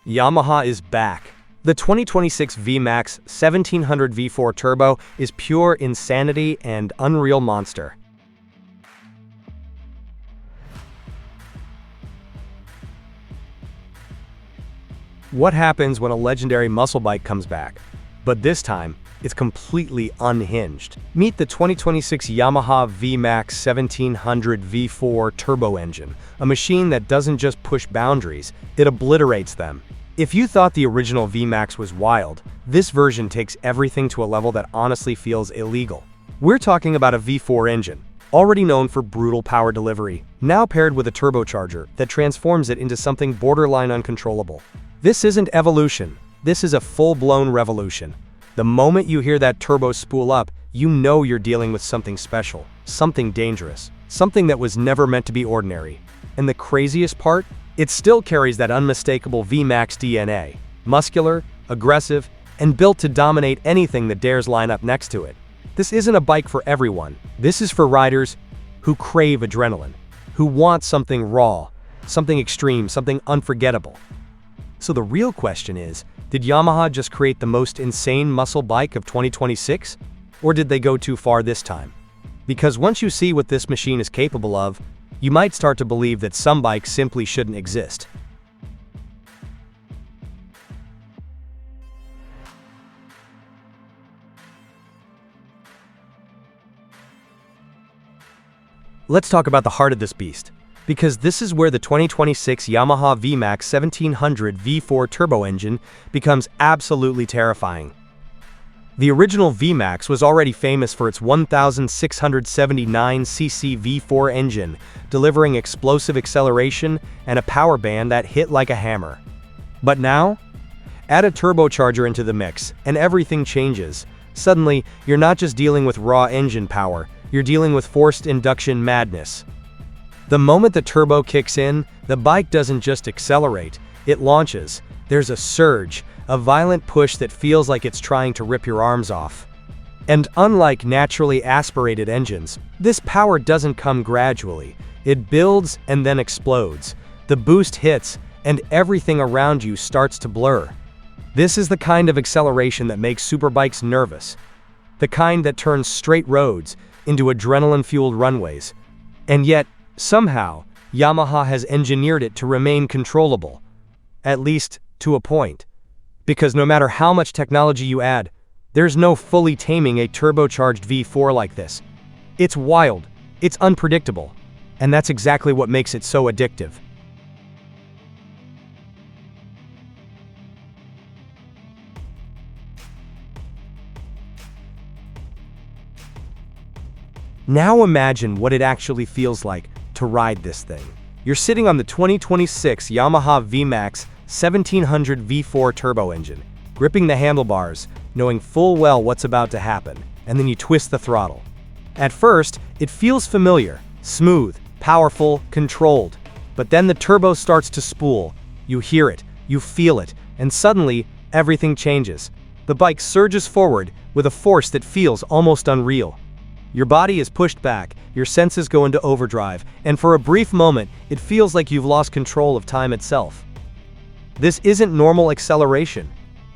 Yamaha is back. The 2026 VMAX 1700 V4 Turbo is pure insanity and unreal monster. What happens when a legendary muscle bike comes back? But this time, it's completely unhinged. Meet the 2026 Yamaha VMAX 1700 V4 Turbo engine, a machine that doesn't just push boundaries, it obliterates them. If you thought the original VMAX was wild, this version takes everything to a level that honestly feels illegal. We're talking about a V4 engine, already known for brutal power delivery, now paired with a turbocharger that transforms it into something borderline uncontrollable. This isn't evolution, this is a full-blown revolution. The moment you hear that turbo spool up, you know you're dealing with something special, something dangerous, something that was never meant to be ordinary. And the craziest part? It still carries that unmistakable VMAX DNA, muscular, aggressive, and built to dominate anything that dares line up next to it. This isn't a bike for everyone. This is for riders who crave adrenaline, who want something raw, something extreme, something unforgettable. So the real question is, did Yamaha just create the most insane muscle bike of 2026? Or did they go too far this time? Because once you see what this machine is capable of, you might start to believe that some bikes simply shouldn't exist. Let's talk about the heart of this beast, because this is where the 2026 Yamaha VMAX 1700 V4 turbo engine becomes absolutely terrifying. The original VMAX was already famous for its 1,679cc V4 engine, delivering explosive acceleration and a power band that hit like a hammer. But now, add a turbocharger into the mix, and everything changes. Suddenly, you're not just dealing with raw engine power, you're dealing with forced induction madness. The moment the turbo kicks in, the bike doesn't just accelerate, it launches. There's a surge, a violent push that feels like it's trying to rip your arms off. And unlike naturally aspirated engines, this power doesn't come gradually. It builds and then explodes. The boost hits, and everything around you starts to blur. This is the kind of acceleration that makes superbikes nervous. The kind that turns straight roads into adrenaline-fueled runways. And yet, somehow, Yamaha has engineered it to remain controllable. At least, to a point. Because no matter how much technology you add, there's no fully taming a turbocharged V4 like this. It's wild, it's unpredictable, and that's exactly what makes it so addictive. Now imagine what it actually feels like to ride this thing. You're sitting on the 2026 Yamaha VMAX 1700 V4 turbo engine, gripping the handlebars, knowing full well what's about to happen, and then you twist the throttle. At first, it feels familiar, smooth, powerful, controlled. But then the turbo starts to spool. You hear it, you feel it, and suddenly, everything changes. The bike surges forward with a force that feels almost unreal. Your body is pushed back, your senses go into overdrive, and for a brief moment, it feels like you've lost control of time itself. This isn't normal acceleration.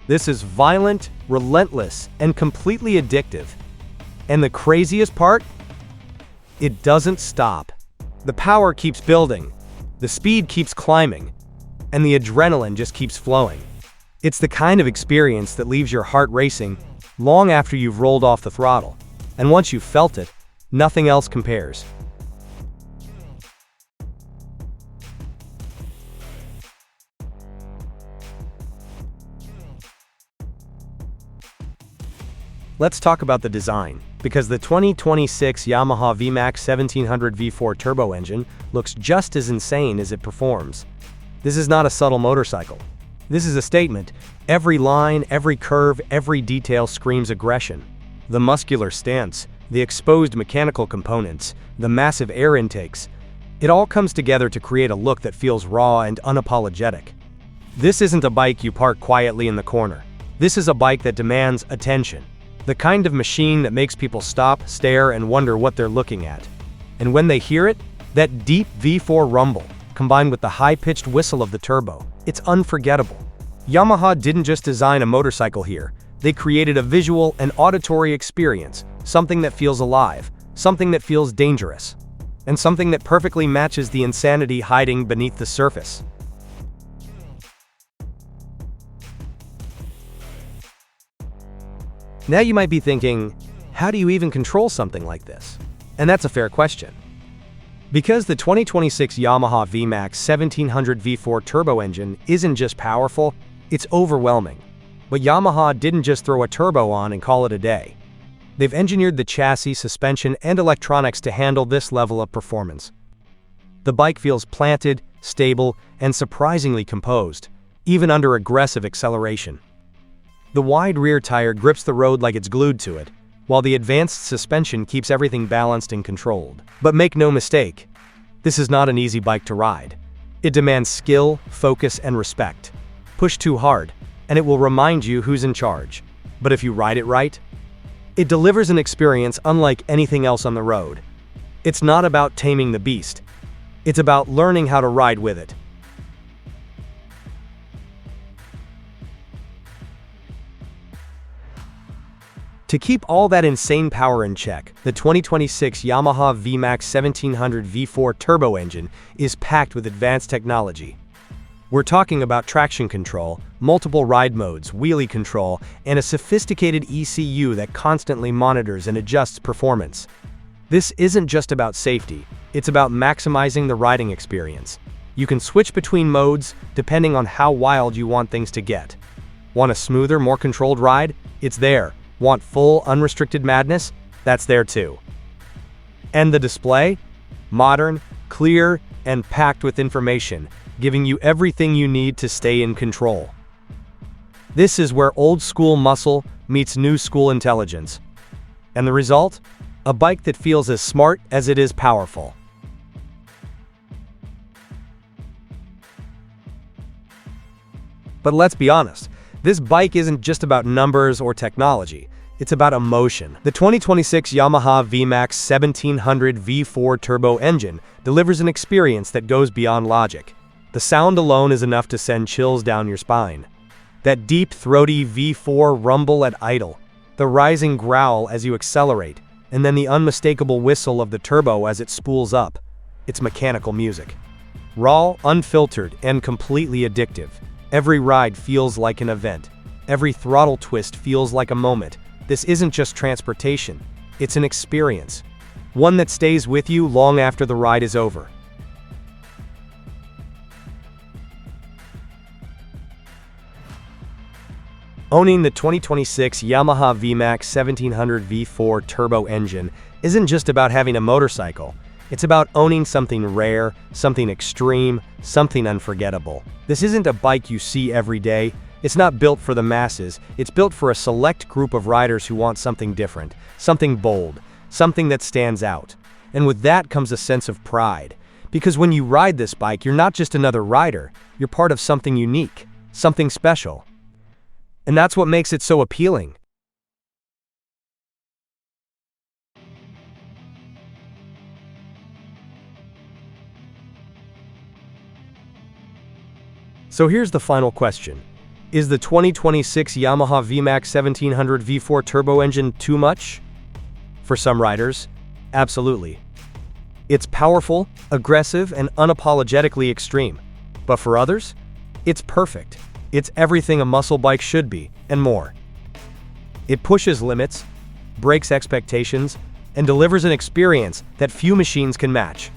This is violent, relentless, and completely addictive. And the craziest part? It doesn't stop. The power keeps building, the speed keeps climbing, and the adrenaline just keeps flowing. It's the kind of experience that leaves your heart racing long after you've rolled off the throttle. And once you've felt it, nothing else compares. Let's talk about the design, because the 2026 Yamaha VMAX 1700 V4 turbo engine looks just as insane as it performs. This is not a subtle motorcycle. This is a statement. Every line, every curve, every detail screams aggression. The muscular stance, the exposed mechanical components, the massive air intakes, it all comes together to create a look that feels raw and unapologetic. This isn't a bike you park quietly in the corner. This is a bike that demands attention. The kind of machine that makes people stop, stare, and wonder what they're looking at. And when they hear it, that deep V4 rumble, combined with the high-pitched whistle of the turbo, it's unforgettable. Yamaha didn't just design a motorcycle here, they created a visual and auditory experience, something that feels alive, something that feels dangerous, and something that perfectly matches the insanity hiding beneath the surface. Now you might be thinking, how do you even control something like this? And that's a fair question. Because the 2026 Yamaha VMAX 1700 V4 turbo engine isn't just powerful, it's overwhelming. But Yamaha didn't just throw a turbo on and call it a day. They've engineered the chassis, suspension, and electronics to handle this level of performance. The bike feels planted, stable, and surprisingly composed, even under aggressive acceleration. The wide rear tire grips the road like it's glued to it, while the advanced suspension keeps everything balanced and controlled. But make no mistake, this is not an easy bike to ride. It demands skill, focus, and respect. Push too hard, and it will remind you who's in charge. But if you ride it right, it delivers an experience unlike anything else on the road. It's not about taming the beast. It's about learning how to ride with it. To keep all that insane power in check, the 2026 Yamaha VMAX 1700 V4 turbo engine is packed with advanced technology. We're talking about traction control, multiple ride modes, wheelie control, and a sophisticated ECU that constantly monitors and adjusts performance. This isn't just about safety, it's about maximizing the riding experience. You can switch between modes depending on how wild you want things to get. Want a smoother, more controlled ride? It's there. Want full, unrestricted madness? That's there too. And the display? Modern, clear, and packed with information, giving you everything you need to stay in control. This is where old-school muscle meets new-school intelligence. And the result? A bike that feels as smart as it is powerful. But let's be honest, this bike isn't just about numbers or technology. It's about emotion. The 2026 Yamaha VMAX 1700 V4 turbo engine delivers an experience that goes beyond logic. The sound alone is enough to send chills down your spine. That deep, throaty V4 rumble at idle, the rising growl as you accelerate, and then the unmistakable whistle of the turbo as it spools up. It's mechanical music. Raw, unfiltered, and completely addictive. Every ride feels like an event. Every throttle twist feels like a moment. This isn't just transportation, it's an experience. One that stays with you long after the ride is over. Owning the 2026 Yamaha VMAX 1700 V4 turbo engine isn't just about having a motorcycle. It's about owning something rare, something extreme, something unforgettable. This isn't a bike you see every day. It's not built for the masses. It's built for a select group of riders who want something different, something bold, something that stands out. And with that comes a sense of pride. Because when you ride this bike, you're not just another rider. You're part of something unique, something special. And that's what makes it so appealing. So here's the final question. Is the 2026 Yamaha VMAX 1700 V4 turbo engine too much? For some riders, absolutely. It's powerful, aggressive, and unapologetically extreme. But for others, it's perfect. It's everything a muscle bike should be, and more. It pushes limits, breaks expectations, and delivers an experience that few machines can match.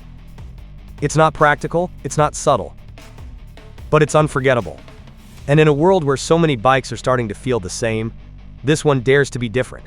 It's not practical, it's not subtle, but it's unforgettable. And in a world where so many bikes are starting to feel the same, this one dares to be different.